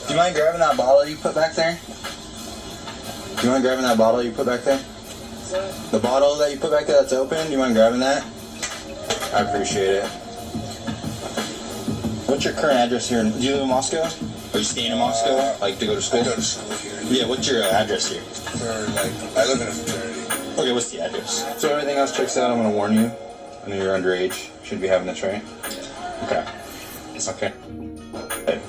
Do you mind grabbing that bottle you put back there? Do you mind grabbing that bottle you put back there? The bottle that you put back there that's open, do you mind grabbing that? I appreciate it. What's your current address here? Do you live in Moscow? Are you staying in Moscow? Like to go to school? I go to school here. Yeah, what's your address here? I live in a fraternity. Okay, what's the address? So everything else checks out, I'm gonna warn you. I know you're underage. Should be having this, right? Okay. Okay. Hey.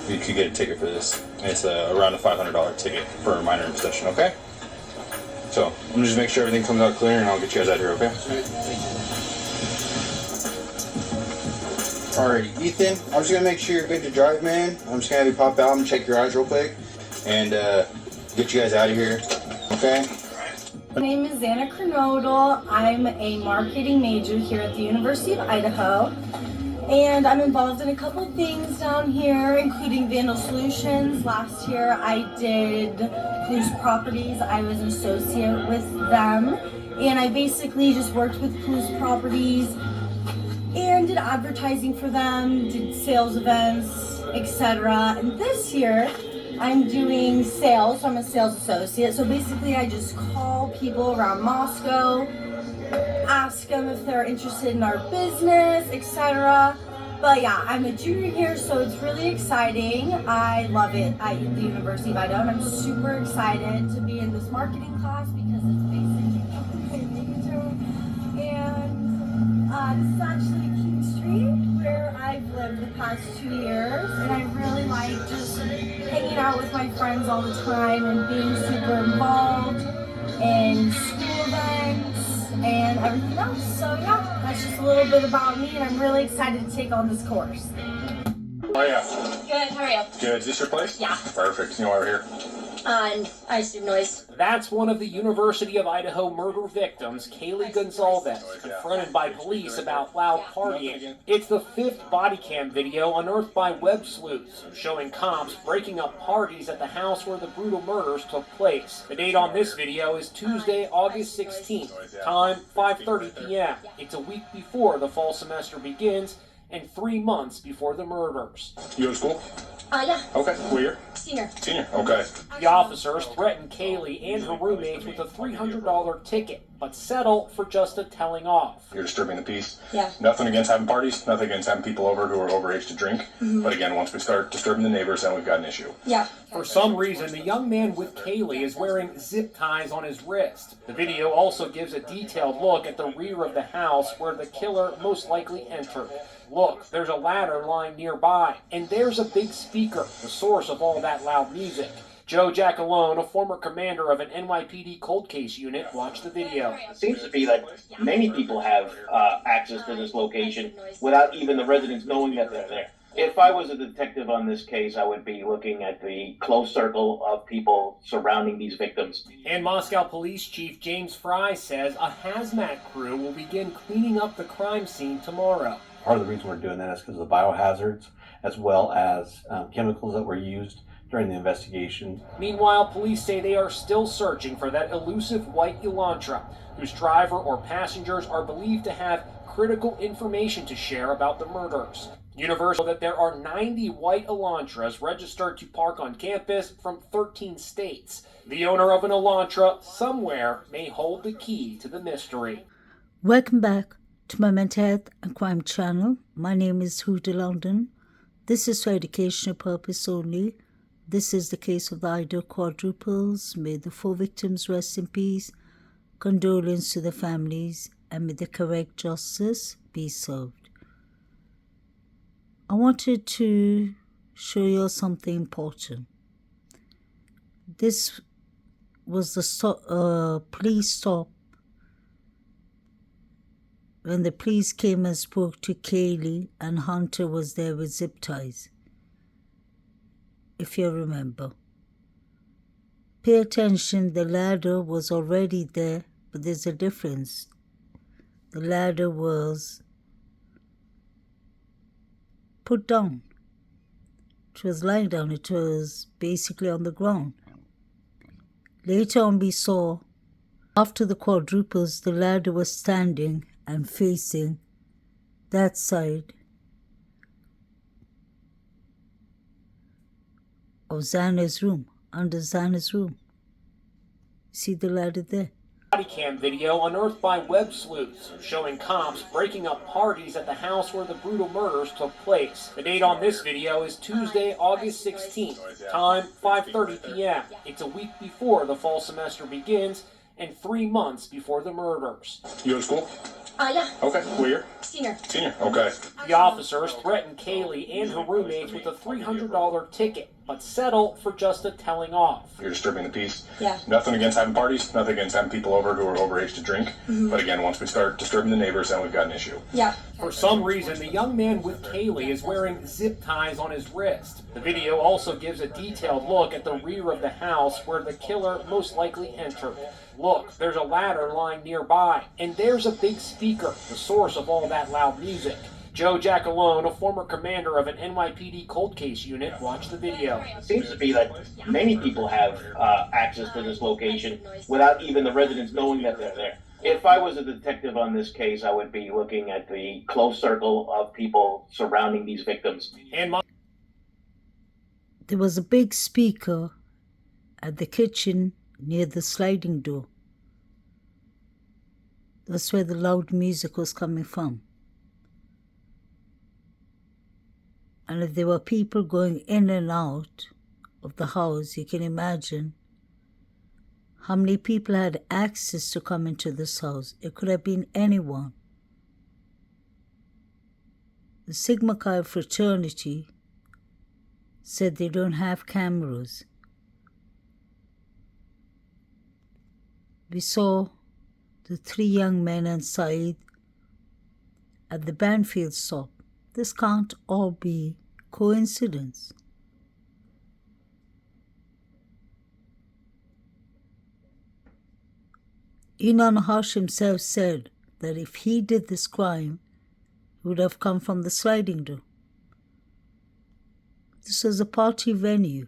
You could get a ticket for this. It's around a $500 ticket for a minor in possession, okay? So, I'm gonna just make sure everything comes out clear and I'll get you guys out here, okay? Alrighty, Ethan, I'm just gonna make sure you're good to drive, man. I'm just gonna have you pop out and check your eyes real quick and get you guys out of here, okay? My name is Xana Kernodal. I'm a marketing major here at the University of Idaho. And I'm involved in a couple of things down here, including Vandal Solutions. Last year I did Blues Properties. I was an associate with them. And I basically just worked with Blues Properties and did advertising for them, did sales events, etc. And this year I'm doing sales, so I'm a sales associate. So basically I just call people around Moscow, ask them if they're interested in our business, etc. But yeah, I'm a junior here, so it's really exciting. I love it at the University of Idaho, and I'm super excited to be in this marketing class because it's basically major. And this is actually King Street, where I've lived the past 2 years, and I really like just hanging out with my friends all the time and being super involved in school events and everything else. So yeah, that's just a little bit about me, and I'm really excited to take on this course. How are you? Good, how are you? Good. Is this your place? Yeah. Perfect. You know why we're here? And I assume noise. That's one of the University of Idaho murder victims, Kaylee Gonzalez, confronted by police about loud partying. It's the 5th body cam video unearthed by web sleuths, showing cops breaking up parties at the house where the brutal murders took place. The date on this video is Tuesday, August 16th, time 5:30 p.m. It's a week before the fall semester begins and 3 months before the murders. You go to school? Yeah. Okay. What year? Senior. Senior. Okay. The officers threatened Kaylee and her roommates with a $300 ticket, but settle for just a telling off. You're disturbing the peace. Yeah. Nothing against having parties. Nothing against having people over who are overage to drink. But again, once we start disturbing the neighbors, then we've got an issue. Yeah. For some reason, the young man with Kaylee is wearing zip ties on his wrist. The video also gives a detailed look at the rear of the house where the killer most likely entered. Look, there's a ladder lying nearby, and there's a big speaker, the source of all that loud music. Joe Giacalone, a former commander of an NYPD cold case unit, watched the video. It seems to be that many people have access to this location without even the residents knowing that they're there. If I was a detective on this case, I would be looking at the close circle of people surrounding these victims. And Moscow Police Chief James Fry says a hazmat crew will begin cleaning up the crime scene tomorrow. Part of the reason we're doing that is because of the biohazards as well as chemicals that were used during the investigation. Meanwhile, police say they are still searching for that elusive white Elantra, whose driver or passengers are believed to have critical information to share about the murders. Universal that there are 90 white Elantras registered to park on campus from 13 states. The owner of an Elantra somewhere may hold the key to the mystery. Welcome back to my mental health and crime channel. My name is Huda London. This is for educational purpose only. This is the case of the Idaho quadruples. May the 4 victims rest in peace. Condolence to the families, and may the correct justice be served. I wanted to show you something important. This was the police stop when the police came and spoke to Kaylee, and Hunter was there with zip ties, if you remember. Pay attention, the ladder was already there, but there's a difference. The ladder was put down. It was lying down, it was basically on the ground. Later on we saw, after the quadruples, the ladder was standing and facing that side. of Xana's room, under Xana's room. See the ladder there? Body cam video unearthed by web sleuths showing cops breaking up parties at the house where the brutal murders took place. The date on this video is Tuesday, August 16th, time 5:30 p.m. It's a week before the fall semester begins and 3 months before the murders. You go to school? Yeah. Okay. What year? Senior. Senior. Okay. The officers threatened Kaylee and her roommates with a $300 ticket, but settle for just a telling off. You're disturbing the peace. Yeah. Nothing against having parties, nothing against having people over who are overage to drink. But again, once we start disturbing the neighbors, then we've got an issue. Yeah. For some reason, the young man with Kaylee is wearing zip ties on his wrist. The video also gives a detailed look at the rear of the house where the killer most likely entered. Look, there's a ladder lying nearby, and there's a big speaker, the source of all that loud music. Joe Giacalone, a former commander of an NYPD cold case unit, watched the video. It seems to be that many people have access to this location without even the residents knowing that they're there. If I was a detective on this case, I would be looking at the close circle of people surrounding these victims. And There was a big speaker at the kitchen near the sliding door. That's where the loud music was coming from. And if there were people going in and out of the house, you can imagine how many people had access to come into this house. It could have been anyone. The Sigma Chi fraternity said they don't have cameras. We saw the 3 young men inside at the Banfield stop. This can't all be coincidence. Inan Harsh himself said that if he did this crime, he would have come from the sliding door. This was a party venue.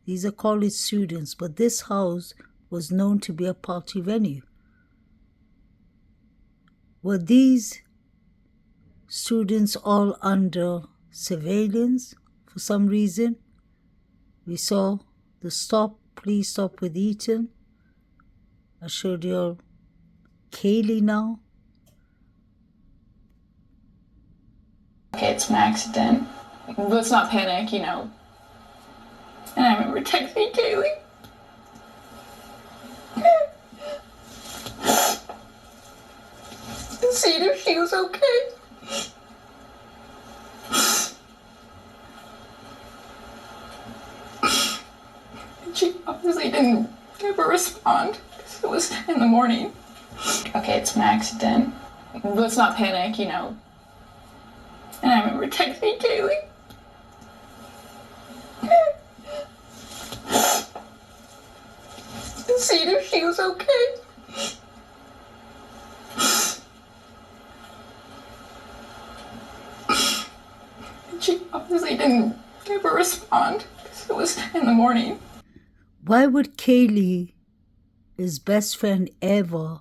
These are college students, but this house was known to be a party venue. Were these students all under surveillance for some reason? We saw the police stop with Eaton. I showed you all Kaylee now. Okay, it's an accident. Let's not panic, you know. And I remember texting Kaylee. And seeing if she was okay. And she obviously didn't ever respond because it was in the morning. Okay, it's an accident. Let's not panic, you know. And I remember texting Kaylee. And seeing if she was okay. And she obviously didn't ever respond because it was in the morning. Why would Kaylee, his best friend ever,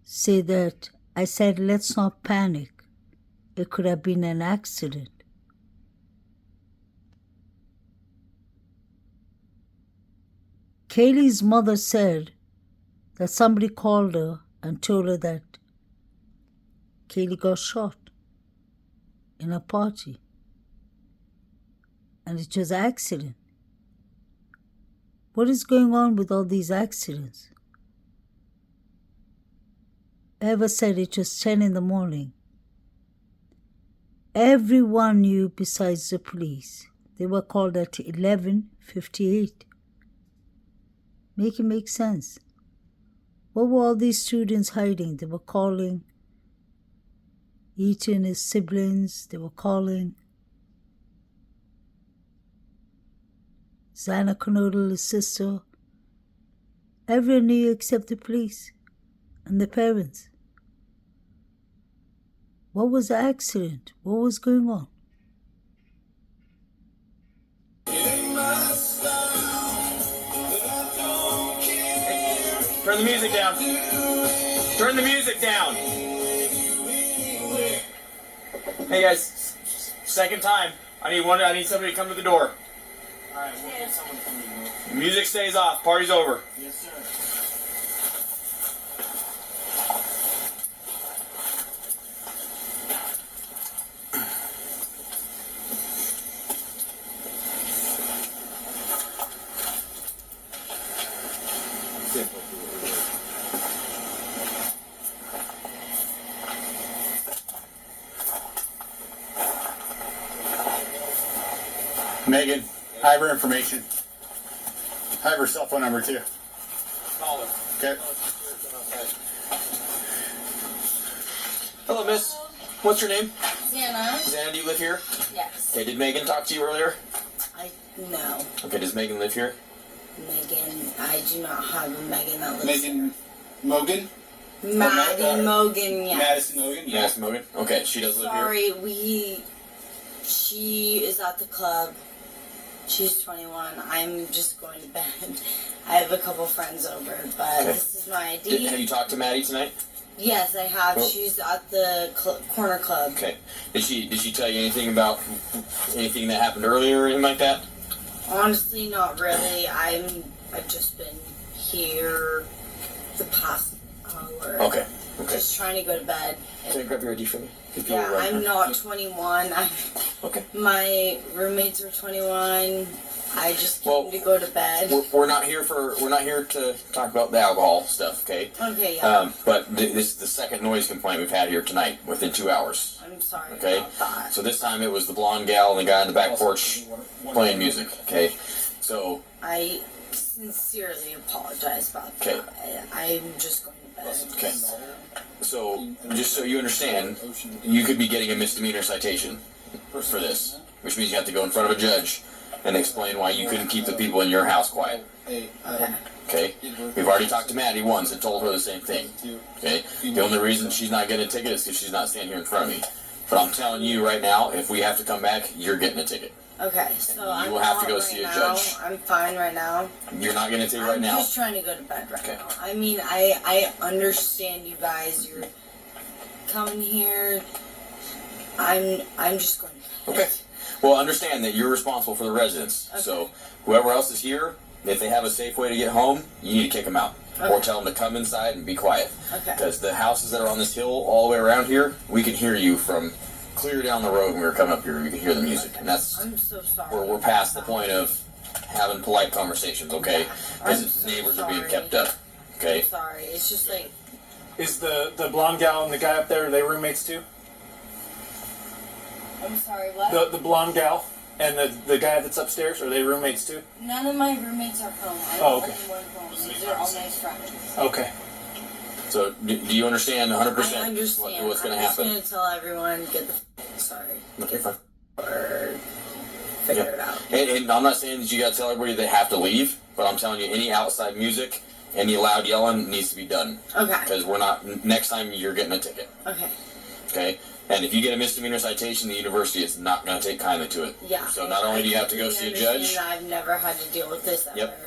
say that I said, let's not panic? It could have been an accident. Kaylee's mother said that somebody called her and told her that Kaylee got shot in a party. And it was an accident. What is going on with all these accidents? Eva said it was 10 in the morning. Everyone knew besides the police. They were called at 11:58. Make it make sense. What were all these students hiding? They were calling Eaton, his siblings. They were calling Xana Kernodle, his sister. Everyone knew except the police and the parents. What was the accident? What was going on? Turn the music down. Turn the music down. Hey guys, second time. I need somebody to come to the door. Alright, we'll get someone from you. Music stays off. Party's over. Yes, sir. Megan, I have her information. I have her cell phone number too. Call her. Okay. Hello, miss. What's your name? Xana. Xana, do you live here? Yes. Okay, did Megan talk to you earlier? No. Okay, does Megan live here? Megan, I do not have a Megan that lives Megan Mogan? Maddie Mogan, yes. Madison Mogan? Yeah. Madison Mogan? Okay, she does live here. Sorry, she is at the club. She's 21. I'm just going to bed. I have a couple friends over, but Okay. this is my ID. Have you talked to Maddie tonight? Yes, I have. Oh. She's at the corner club. Okay. Did she tell you anything about anything that happened earlier or anything like that? Honestly, not really. I've just been here the past hour. Okay. Okay. Just trying to go to bed. Can you grab your ID for me? If you Yeah, were, I'm not 21. Okay. My roommates are 21. I just came Well, to go to bed. We're not here to talk about the alcohol stuff, okay? Okay, yeah. But this is the second noise complaint we've had here tonight within 2 hours. I'm sorry Okay. about that. So this time it was the blonde gal and the guy on the back porch playing music. Okay. So I sincerely apologize about Okay. that. I'm just going to bed. okay. So just so you understand, you could be getting a misdemeanor citation for this, which means you have to go in front of a judge and explain why you couldn't keep the people in your house quiet. Okay? We've already talked to Maddie once and told her the same thing. Okay? The only reason she's not getting a ticket is because she's not standing here in front of me. But I'm telling you right now, if we have to come back, you're getting a ticket. Okay, so You I'm will have to not go right see a now. judge. I'm fine right now. You're not getting a ticket right I'm now. just trying to go to bed right Okay. now. I mean, I understand you guys. You're coming here. I'm just going to bed. Okay. Well, understand that you're responsible for the residents. Okay. So whoever else is here, if they have a safe way to get home, you need to kick them out. Or Okay. tell them to come inside and be quiet. Okay. Because the houses that are on this hill all the way around here, we can hear you from clear down the road when we were coming up here. We can hear the music. And that's, I'm so sorry. we're past the point of having polite conversations, okay? I'm Because so neighbors are being sorry. kept up, okay? I'm sorry. It's just like, Is the blonde gal and the guy up there, are they roommates too? I'm sorry, what? The blonde gal and the guy that's upstairs, are they roommates too? None of my roommates are home. I'm Oh, okay. the only one home. These are all my friends. Okay. So do you understand 100% I understand. what's going to I'm happen? just going to tell everyone, get the sorry. Okay, fine. Or figure Yeah. it out. And I'm not saying that you got to tell everybody they have to leave, but I'm telling you, any outside music, any loud yelling needs to be done. Okay. Because we're not, next time you're getting a ticket, Okay. okay? And if you get a misdemeanor citation, the university is not going to take kindly to it. Yeah. So not only do you have to go see a judge, And I've never had to deal with this ever. Yep.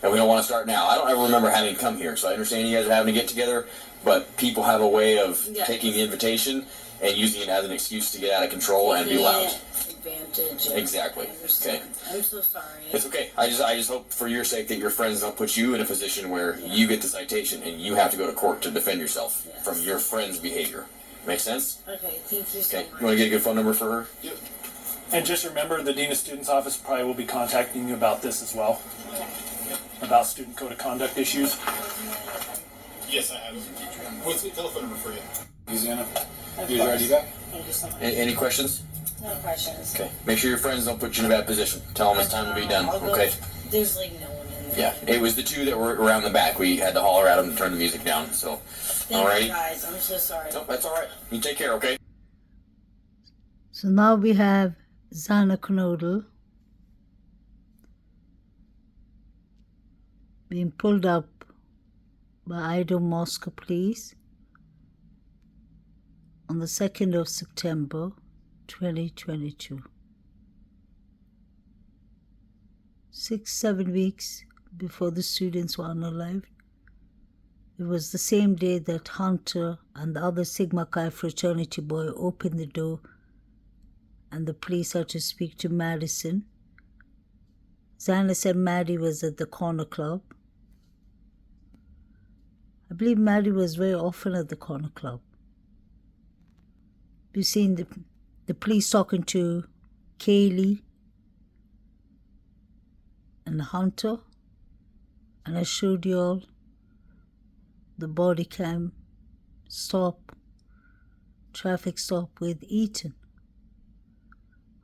and we don't want to start now. I don't ever remember having to come here, so I understand you guys are having to get together, but people have a way of Yeah. taking the invitation and using it as an excuse to get out of control and be Taking loud. advantage. Exactly. I understand. Okay. I'm so sorry. It's okay. I just hope for your sake that your friends don't put you in a position where you get the citation and you have to go to court to defend yourself Yes. from your friend's behavior. Make sense? Okay, thank you so Okay. much. You want to get a good phone number for her? And just remember, the Dean of Students Office probably will be contacting you about this as well, Okay. about student code of conduct issues. Yes, I have. What's the telephone number for you? Xana. Of Here's your course. ID back. Thank you so much. Any questions? No questions. Okay. Make sure your friends don't put you in a bad position. Tell them it's time to be done. I'll go- Okay. There's like no one in there. Yeah. It was the two that were around the back. We had to holler at them to turn the music down. So, Thank alrighty. you guys. I'm so sorry. Nope, that's all right. You take care. Okay. So now we have Xana Knodel being pulled up by Idaho Moscow police on the 2nd of September 2022. 6-7 weeks before the students were unalived. It was the same day that Hunter and the other Sigma Chi fraternity boy opened the door and the police had to speak to Madison XANAS said Maddie was at the corner club. I believe Maddie was very often at the corner club. We've seen the police talking to Kaylee and Hunter, and I showed you all the body cam traffic stop with Eaton.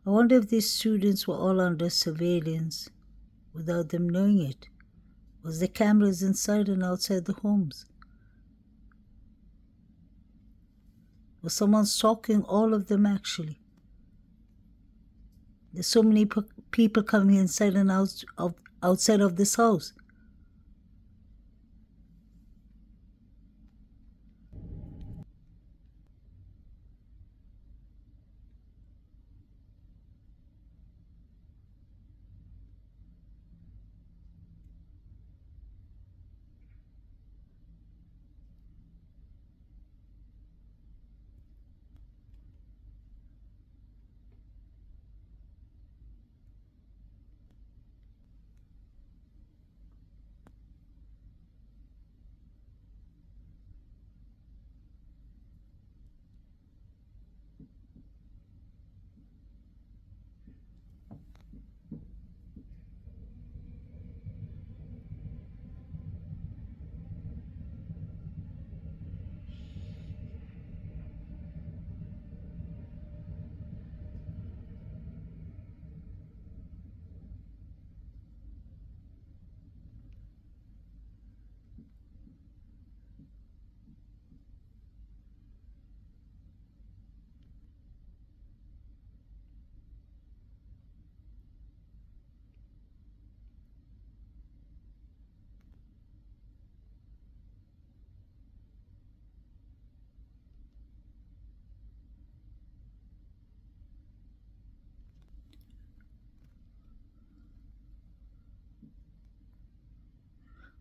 I wonder if these students were all under surveillance without them knowing it. Was the cameras inside and outside the homes? Was someone stalking all of them actually? There's so many people coming inside and outside of this house.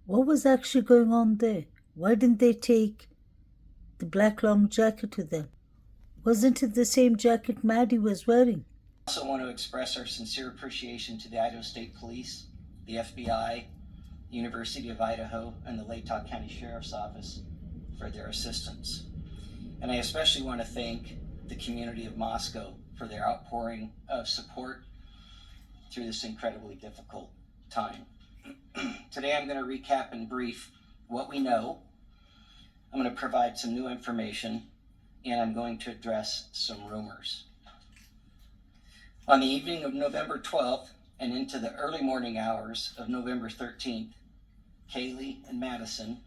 What was actually going on there? Why didn't they take the black long jacket with them? Wasn't it the same jacket Maddie was wearing? I also want to express our sincere appreciation to the Idaho State Police, the FBI, the University of Idaho, and the Latah County Sheriff's Office for their assistance. And I especially want to thank the community of Moscow for their outpouring of support through this incredibly difficult time. Today I'm going to recap and brief what we know. I'm going to provide some new information, and I'm going to address some rumors. On the evening of November 12th and into the early morning hours of November 13th, Kaylee and Madison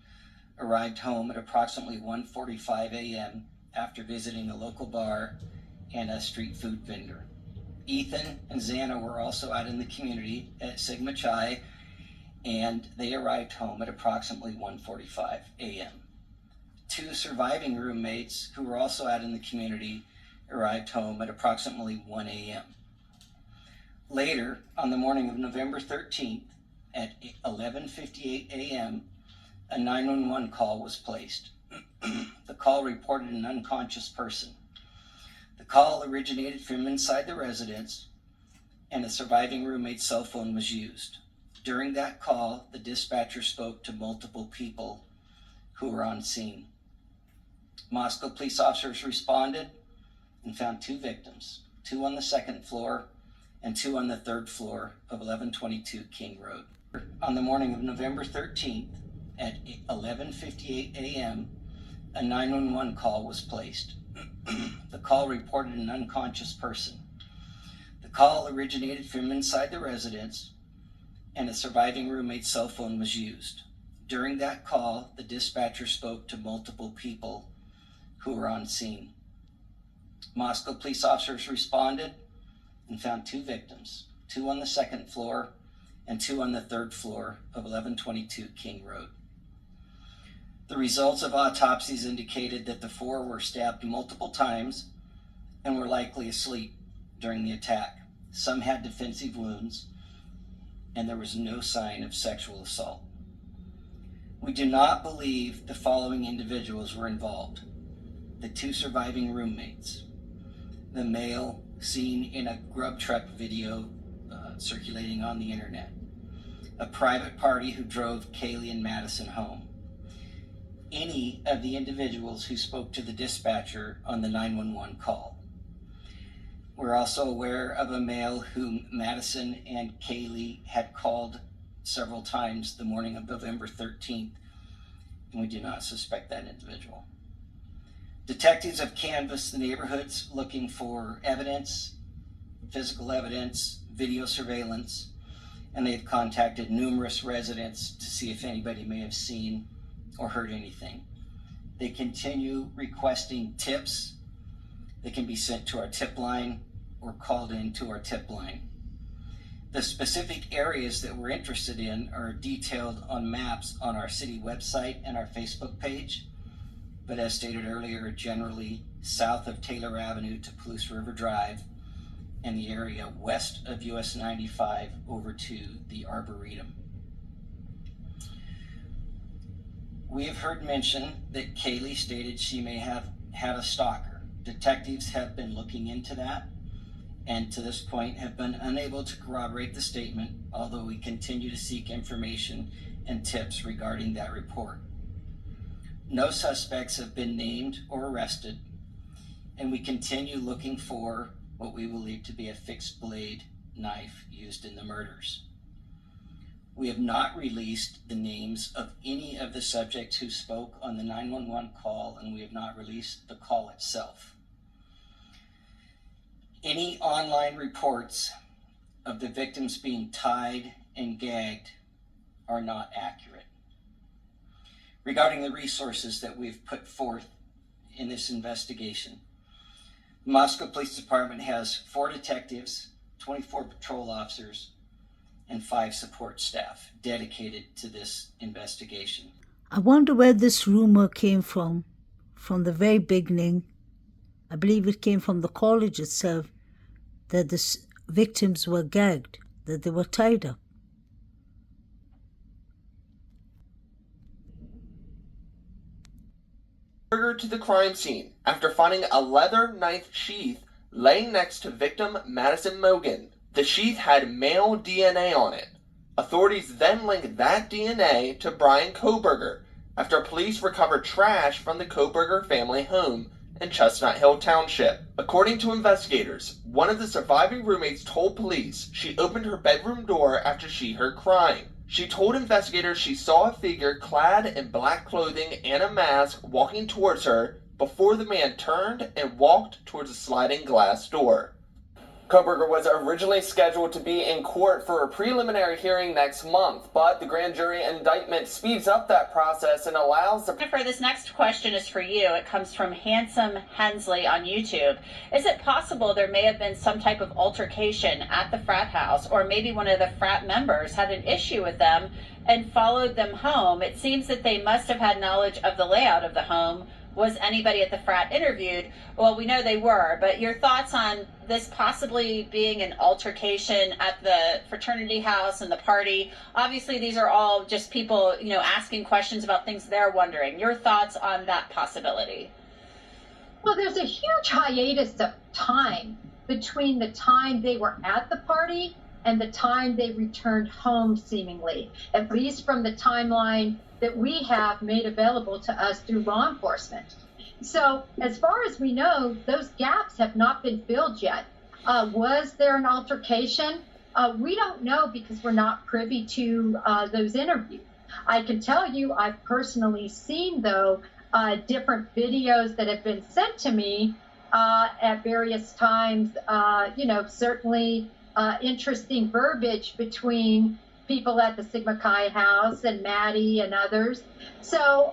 arrived home at approximately 1:45 a.m. after visiting a local bar and a street food vendor. Ethan and Xana were also out in the community at Sigma Chi, and they arrived home at approximately 1:45 a.m. Two surviving roommates who were also out in the community arrived home at approximately 1 a.m. Later, on the morning of November 13th at 11:58 a.m., a 911 call was placed. The call reported an unconscious person. The call originated from inside the residence, and a surviving roommate's cell phone was used. During that call, the dispatcher spoke to multiple people who were on scene. Moscow police officers responded and found two victims, two on the second floor and two on the third floor of 1122 King Road. On the morning of November 13th at 11:58 a.m., a 911 call was placed. The call reported an unconscious person. The call originated from inside the residence, and a surviving roommate's cell phone was used. During that call, the dispatcher spoke to multiple people who were on scene. Moscow police officers responded and found two victims, two on the second floor and two on the third floor of 1122 King Road. The results of autopsies indicated that the four were stabbed multiple times and were likely asleep during the attack. Some had defensive wounds, and there was no sign of sexual assault. We do not believe the following individuals were involved: the two surviving roommates, the male seen in a grub truck video circulating on the internet, a private party who drove Kaylee and Madison home. Any of the individuals who spoke to the dispatcher on the 911 call. We're also aware of a male whom Madison and Kaylee had called several times the morning of November 13th, and we do not suspect that individual. Detectives have canvassed the neighborhoods looking for evidence, physical evidence, video surveillance, and they've contacted numerous residents to see if anybody may have seen or heard anything. They continue requesting tips that can be sent to our tip line or called into our tip line. The specific areas that we're interested in are detailed on maps on our city website and our Facebook page, but as stated earlier, generally south of Taylor Avenue to Palouse River Drive and the area west of US 95 over to the Arboretum. We have heard mention that Kaylee stated she may have had a stalker. Detectives have been looking into that, and to this point have been unable to corroborate the statement, although we continue to seek information and tips regarding that report. No suspects have been named or arrested, and we continue looking for what we believe to be a fixed blade knife used in the murders. We have not released the names of any of the subjects who spoke on the 911 call, and we have not released the call itself. Any online reports of the victims being tied and gagged are not accurate. Regarding the resources that we've put forth in this investigation, the Moscow Police Department has 4 detectives, 24 patrol officers, and 5 support staff dedicated to this investigation. I wonder where this rumor came from the very beginning. I believe it came from the college itself, that the victims were gagged, that they were tied up. To the crime scene after finding a leather knife sheath laying next to victim Madison Mogan. The sheath had male DNA on it. Authorities then linked that DNA to Brian Koberger after police recovered trash from the Koberger family home in Chestnut Hill Township. According to investigators, one of the surviving roommates told police she opened her bedroom door after she heard crying. She told investigators she saw a figure clad in black clothing and a mask walking towards her before the man turned and walked towards a sliding glass door. Koberger was originally scheduled to be in court for a preliminary hearing next month, but the grand jury indictment speeds up that process and allows the... Jennifer, this next question is for you. It comes from Handsome Hensley on YouTube. Is it possible there may have been some type of altercation at the frat house, or maybe one of the frat members had an issue with them and followed them home? It seems that they must have had knowledge of the layout of the home. Was anybody at the frat interviewed? Well, we know they were, but your thoughts on this possibly being an altercation at the fraternity house and the party? Obviously, these are all just people, asking questions about things they're wondering. Your thoughts on that possibility? Well, there's a huge hiatus of time between the time they were at the party and the time they returned home, seemingly, at least from the timeline that we have made available to us through law enforcement. So as far as we know, those gaps have not been filled yet. Was there an altercation? We don't know because we're not privy to those interviews. I can tell you I've personally seen, though, different videos that have been sent to me at various times, certainly interesting verbiage between people at the Sigma Chi house and Maddie and others. So,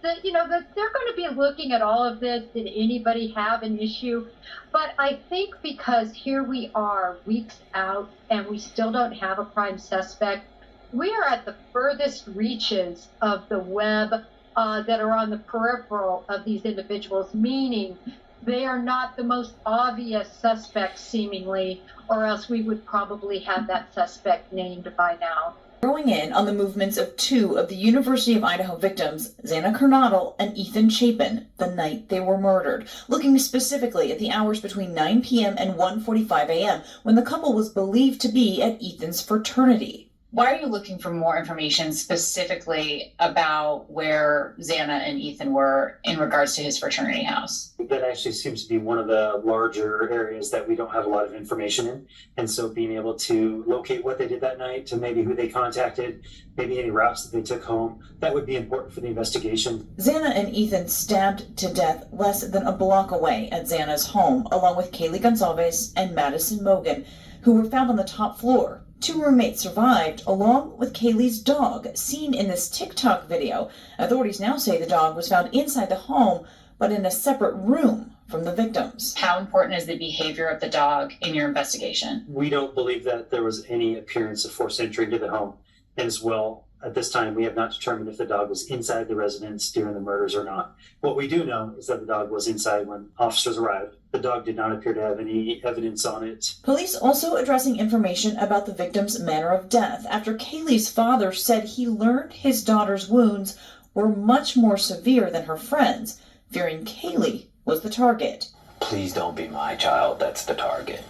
they're going to be looking at all of this. Did anybody have an issue? But I think because here we are weeks out and we still don't have a prime suspect, we are at the furthest reaches of the web that are on the peripheral of these individuals, meaning they are not the most obvious suspects, seemingly, or else we would probably have that suspect named by now. Zeroing in on the movements of 2 of the University of Idaho victims, Xana Kernodle and Ethan Chapin, the night they were murdered, looking specifically at the hours between 9 p.m. and 1:45 a.m. when the couple was believed to be at Ethan's fraternity. Why are you looking for more information specifically about where Xana and Ethan were in regards to his fraternity house? That actually seems to be one of the larger areas that we don't have a lot of information in. And so being able to locate what they did that night, to maybe who they contacted, maybe any routes that they took home, that would be important for the investigation. Xana and Ethan stabbed to death less than a block away at Xana's home, along with Kaylee Gonzalez and Madison Mogan, who were found on the top floor. 2 roommates survived, along with Kaylee's dog, seen in this TikTok video. Authorities now say the dog was found inside the home, but in a separate room from the victims. How important is the behavior of the dog in your investigation? We don't believe that there was any appearance of forced entry into the home. And as well, at this time, we have not determined if the dog was inside the residence during the murders or not. What we do know is that the dog was inside when officers arrived. The dog did not appear to have any evidence on it. Police also addressing information about the victim's manner of death after Kaylee's father said he learned his daughter's wounds were much more severe than her friends, fearing Kaylee was the target. Please don't be my child that's the target.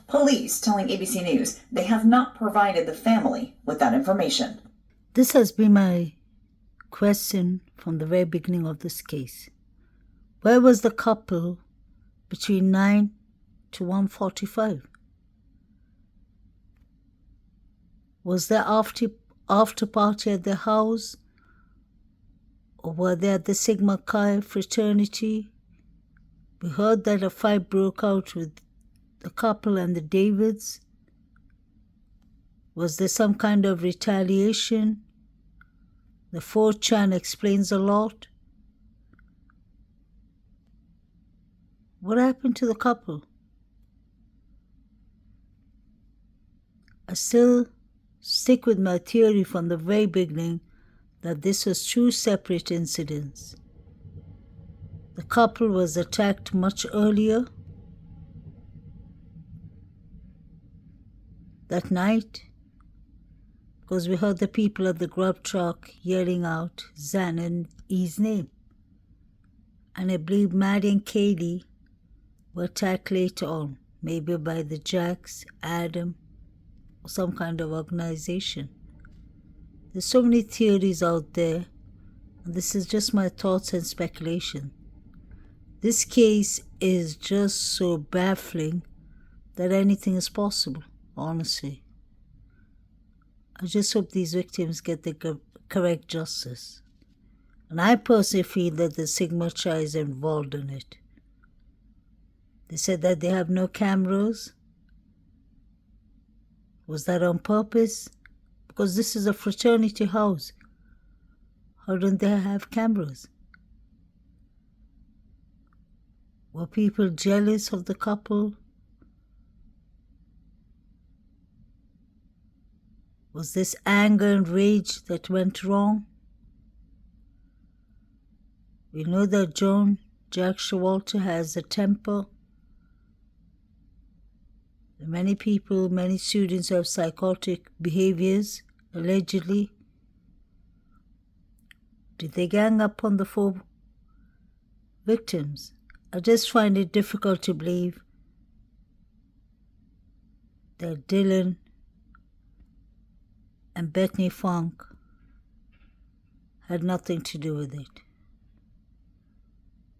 Police telling ABC News they have not provided the family with that information. This has been my question from the very beginning of this case. Where was the couple between 9 to 1:45? Was there after party at their house? Or were they at the Sigma Chi fraternity? We heard that a fight broke out with the couple and the Davids. Was there some kind of retaliation? The 4chan explains a lot. What happened to the couple? I still stick with my theory from the very beginning that this was 2 separate incidents. The couple was attacked much earlier that night, because we heard the people at the grub truck yelling out Xana and E's name. And I believe Maddie and Katie were attacked later on, maybe by the Jacks, Adam, or some kind of organization. There's so many theories out there, and this is just my thoughts and speculation. This case is just so baffling that anything is possible, honestly. I just hope these victims get the correct justice. And I personally feel that the Sigma Chi is involved in it. They said that they have no cameras. Was that on purpose? Because this is a fraternity house. How don't they have cameras? Were people jealous of the couple? Was this anger and rage that went wrong? We know that Jack Showalter has a temper. Many people, many students have psychotic behaviors, allegedly. Did they gang up on the 4 victims? I just find it difficult to believe that Dylan and Bethany Funk had nothing to do with it.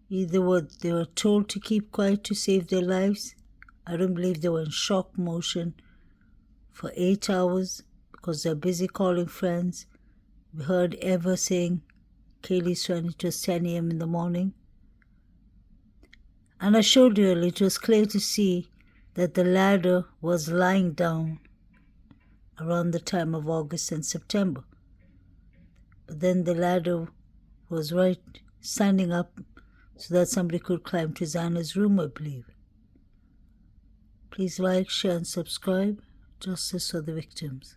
Either they were told to keep quiet to save their lives. I don't believe they were in shock motion for 8 hours because they're busy calling friends. We heard Eva saying Kaylee's friend, it was 10 a.m. in the morning. And I showed you earlier, it was clear to see that the ladder was lying down around the time of August and September. But then the ladder was right standing up so that somebody could climb to Xana's room, I believe. Please like, share and subscribe. Justice for the victims.